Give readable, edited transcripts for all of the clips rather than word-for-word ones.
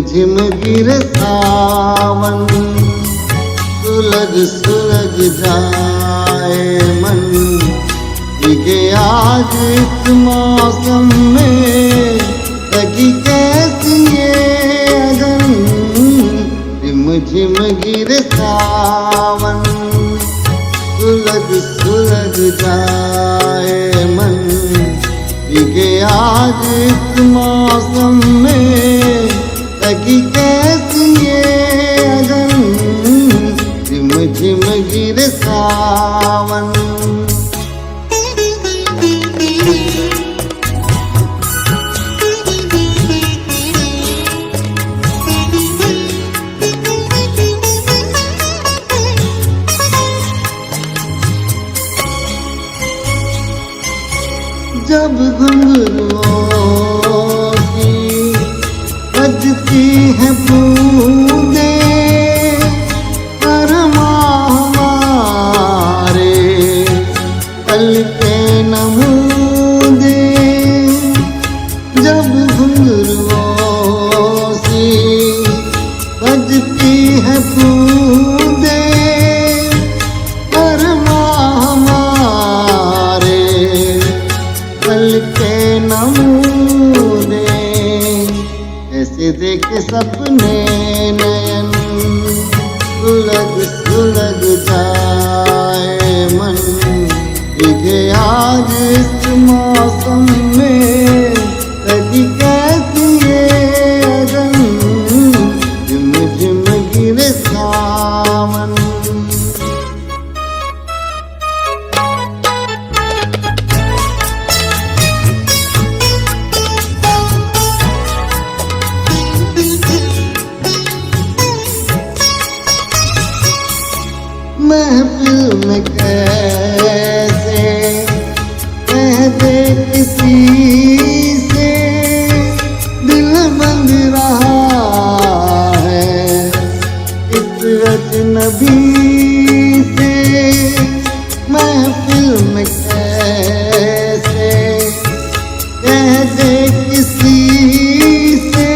झिम गिर सावन, सुलग सुलग जाए मन। भीगे आज इस मौसम में लगी कैसी ये अगन। झिम झिम गिर सावन, सुलग सुलग जाए मन। भीगे आज इस मौसम में लगी कैसी ये अगन। झिम झिम गिर सावन। जब घुंघरुओं की बजती है बूंदें, अरमा हमारे पल के नमूदे। जब घुंघरुओं सी बजती है बूंदें, अरमा हमारे पल के नमूने। ऐसे देखे सपने नयन, सुलग सुलग जाए मन। भीगे आज इस मौसम में लगी कैसी ये अगन। झिम झिम गिरे सावन। महफिल में कैसे कह दे किसी से, दिल बंद रहा है इस अजनबी से। महफिल में कैसे कह दे किसी से,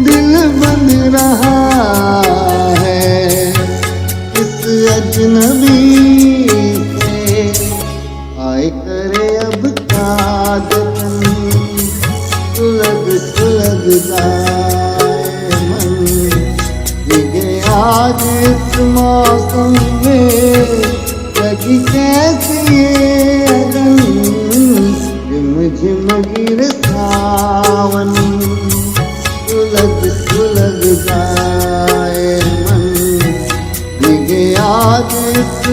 दिल बंद रहा अजनबी से। आए करे अब क्या जतन, सुलग सुलग जाए मन। भीगे आज इस मौसम में लगी कैसी ये अगन। झिम झिम गिर सावन, सुलग सुलग जाए मन। आज इस